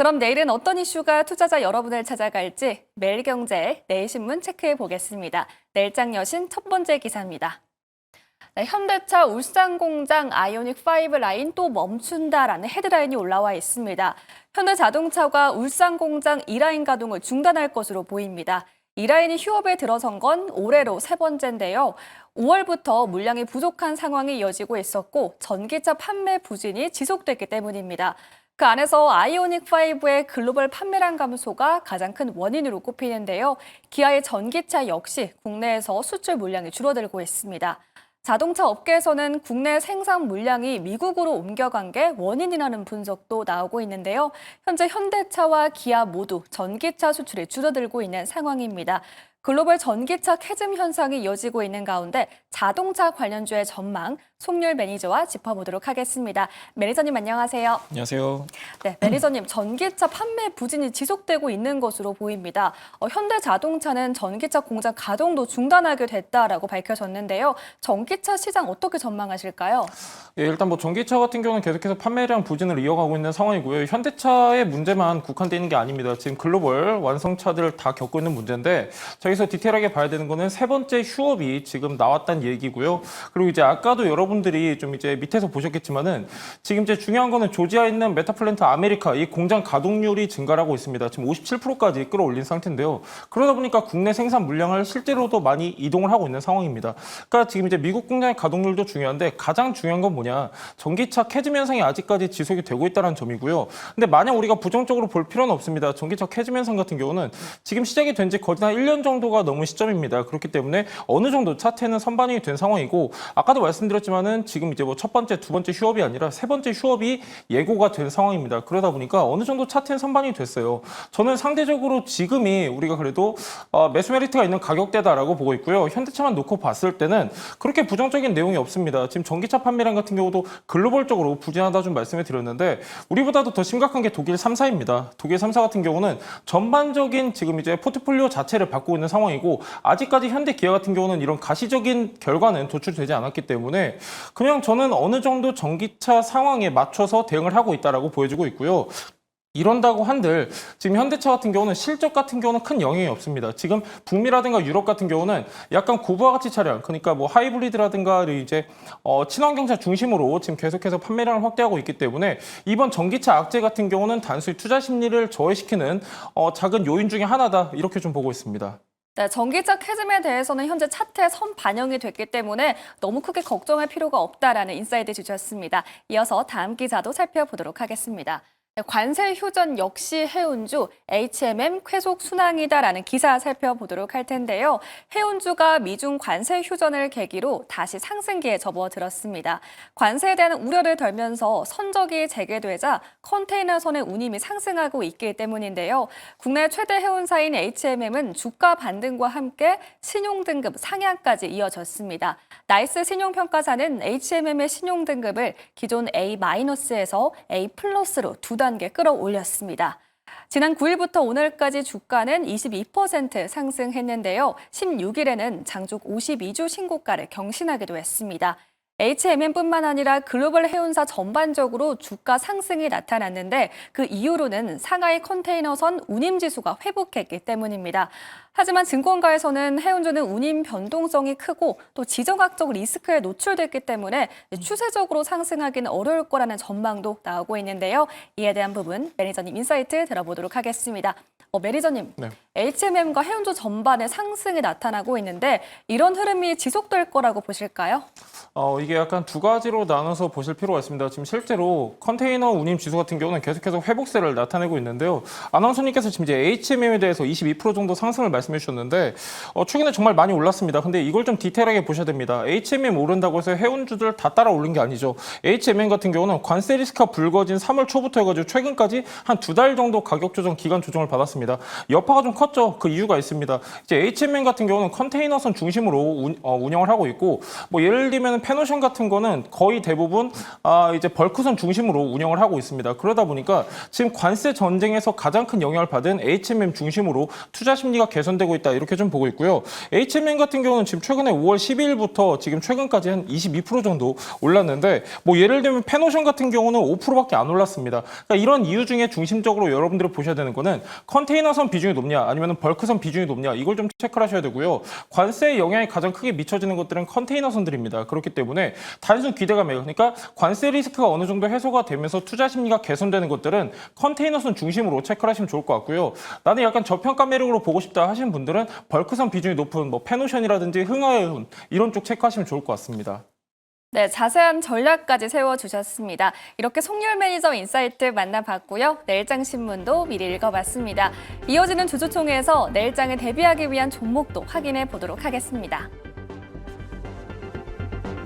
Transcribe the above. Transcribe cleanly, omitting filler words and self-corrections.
그럼 내일은 어떤 이슈가 투자자 여러분을 찾아갈지 매일경제, 내일신문 체크해 보겠습니다. 내일장 여신 첫 번째 기사입니다. 네, 현대차 울산공장 아이오닉5 라인 또 멈춘다라는 헤드라인이 올라와 있습니다. 현대자동차가 울산공장 2라인 가동을 중단할 것으로 보입니다. 이 라인이 휴업에 들어선 건 올해로 세 번째인데요. 5월부터 물량이 부족한 상황이 이어지고 있었고 전기차 판매 부진이 지속됐기 때문입니다. 그 안에서 아이오닉5의 글로벌 판매량 감소가 가장 큰 원인으로 꼽히는데요. 기아의 전기차 역시 국내에서 수출 물량이 줄어들고 있습니다. 자동차 업계에서는 국내 생산 물량이 미국으로 옮겨간 게 원인이라는 분석도 나오고 있는데요. 현재 현대차와 기아 모두 전기차 수출이 줄어들고 있는 상황입니다. 글로벌 전기차 캐즘 현상이 이어지고 있는 가운데 자동차 관련주의 전망, 송률 매니저와 짚어보도록 하겠습니다. 매니저님 안녕하세요. 안녕하세요. 네, 매니저님 전기차 판매 부진이 지속되고 있는 것으로 보입니다. 현대자동차는 전기차 공장 가동도 중단하게 됐다라고 밝혀졌는데요. 전기차 시장 어떻게 전망하실까요? 예, 일단 전기차 같은 경우는 계속해서 판매량 부진을 이어가고 있는 상황이고요. 현대차의 문제만 국한되어 있는 게 아닙니다. 지금 글로벌 완성차들 다 겪고 있는 문제인데 여기서 디테일하게 봐야 되는 거는 세 번째 휴업이 지금 나왔다는 얘기고요. 그리고 이제 아까도 여러분들이 좀 이제 밑에서 보셨겠지만은 지금 이제 중요한 거는 조지아에 있는 메타플랜트 아메리카 이 공장 가동률이 증가하고 있습니다. 지금 57%까지 끌어올린 상태인데요. 그러다 보니까 국내 생산 물량을 실제로도 많이 이동을 하고 있는 상황입니다. 그러니까 지금 이제 미국 공장의 가동률도 중요한데 가장 중요한 건 뭐냐? 전기차 캐즘 현상이 아직까지 지속이 되고 있다는 점이고요. 근데 마냥 우리가 부정적으로 볼 필요는 없습니다. 전기차 캐즘 현상 같은 경우는 지금 시작이 된 지 거의 한 1년 정도가 넘은 시점입니다. 그렇기 때문에 어느 정도 차트에는 선반영이 된 상황이고 아까도 말씀드렸지만은 지금 이제 첫 번째, 두 번째 휴업이 아니라 세 번째 휴업이 예고가 된 상황입니다. 그러다 보니까 어느 정도 차트엔 선반영이 됐어요. 저는 상대적으로 지금이 우리가 그래도 매수 메리트가 있는 가격대다라고 보고 있고요. 현대차만 놓고 봤을 때는 그렇게 부정적인 내용이 없습니다. 지금 전기차 판매량 같은 경우도 글로벌적으로 부진하다 좀 말씀을 드렸는데 우리보다도 더 심각한 게 독일 3사입니다. 독일 3사 같은 경우는 전반적인 지금 이제 포트폴리오 자체를 바꾸고 있는 상황이고 아직까지 현대 기아 같은 경우는 이런 가시적인 결과는 도출되지 않았기 때문에 그냥 저는 어느 정도 전기차 상황에 맞춰서 대응을 하고 있다라고 보여지고 있고요. 이런다고 한들 지금 현대차 같은 경우는 실적 같은 경우는 큰 영향이 없습니다. 지금 북미라든가 유럽 같은 경우는 약간 고부하 가치 차량, 그러니까 하이브리드라든가 이제 친환경차 중심으로 지금 계속해서 판매량을 확대하고 있기 때문에 이번 전기차 악재 같은 경우는 단순히 투자 심리를 저해시키는 작은 요인 중에 하나다 이렇게 좀 보고 있습니다. 네, 전기차 캐즘에 대해서는 현재 차트에 선 반영이 됐기 때문에 너무 크게 걱정할 필요가 없다라는 인사이트 주셨습니다. 이어서 다음 기사도 살펴보도록 하겠습니다. 네, 관세 휴전 역시 해운주, HMM 쾌속 순항이다라는 기사 살펴보도록 할 텐데요. 해운주가 미중 관세 휴전을 계기로 다시 상승기에 접어들었습니다. 관세에 대한 우려를 덜면서 선적이 재개되자 컨테이너선의 운임이 상승하고 있기 때문인데요. 국내 최대 해운사인 HMM은 주가 반등과 함께 신용등급 상향까지 이어졌습니다. 나이스 신용평가사는 HMM의 신용등급을 기존 A-에서 A+로 두 단계 끌어올렸습니다. 지난 9일부터 오늘까지 주가는 22% 상승했는데요. 16일에는 장중 52주 신고가를 경신하기도 했습니다. HMM뿐만 아니라 글로벌 해운사 전반적으로 주가 상승이 나타났는데 그 이유로는 상하이 컨테이너선 운임지수가 회복했기 때문입니다. 하지만 증권가에서는 해운주는 운임 변동성이 크고 또 지정학적 리스크에 노출됐기 때문에 추세적으로 상승하기는 어려울 거라는 전망도 나오고 있는데요. 이에 대한 부분 매니저님 인사이트 들어보도록 하겠습니다. 매니저님, 네. HMM과 해운주 전반에 상승이 나타나고 있는데 이런 흐름이 지속될 거라고 보실까요? 이게 약간 두 가지로 나눠서 보실 필요가 있습니다. 지금 실제로 컨테이너 운임 지수 같은 경우는 계속해서 회복세를 나타내고 있는데요. 아나운서님께서 지금 이제 HMM에 대해서 22% 정도 상승을 말씀해 주셨는데 최근에 정말 많이 올랐습니다. 근데 이걸 좀 디테일하게 보셔야 됩니다. HMM 오른다고 해서 해운주들 다 따라 오른 게 아니죠. HMM 같은 경우는 관세 리스크가 불거진 3월 초부터 해가지고 최근까지 한 두 달 정도 가격 조정, 기간 조정을 받았습니다. 여파가 좀 컸죠. 그 이유가 있습니다. 이제 HMM 같은 경우는 컨테이너선 중심으로 운영을 하고 있고 예를 들면 패노션 같은 거는 거의 대부분 이제 벌크선 중심으로 운영을 하고 있습니다. 그러다 보니까 지금 관세 전쟁에서 가장 큰 영향을 받은 HMM 중심으로 투자 심리가 개선 개선되고 있다 이렇게 좀 보고 있고요. HMM 같은 경우는 지금 최근에 5월 12일부터 지금 최근까지 한 22% 정도 올랐는데 뭐 예를 들면 펜오션 같은 경우는 5%밖에 안 올랐습니다. 그러니까 이런 이유 중에 중심적으로 여러분들이 보셔야 되는 거는 컨테이너선 비중이 높냐 아니면 벌크선 비중이 높냐 이걸 좀 체크를 하셔야 되고요. 관세의 영향이 가장 크게 미쳐지는 것들은 컨테이너선들입니다. 그렇기 때문에 단순 기대감이에요. 그러니까 관세 리스크가 어느 정도 해소가 되면서 투자 심리가 개선되는 것들은 컨테이너선 중심으로 체크를 하시면 좋을 것 같고요. 나는 약간 저평가 매력으로 보고 싶다 하시는 분들은 벌크선 비중이 높은 뭐 펜오션이라든지 흥하해운 이런 쪽 체크하시면 좋을 것 같습니다. 네, 자세한 전략까지 세워주셨습니다. 이렇게 송율 매니저 인사이트 만나봤고요. 내일장 신문도 미리 읽어봤습니다. 이어지는 주주총회에서 내일장에 대비하기 위한 종목도 확인해 보도록 하겠습니다.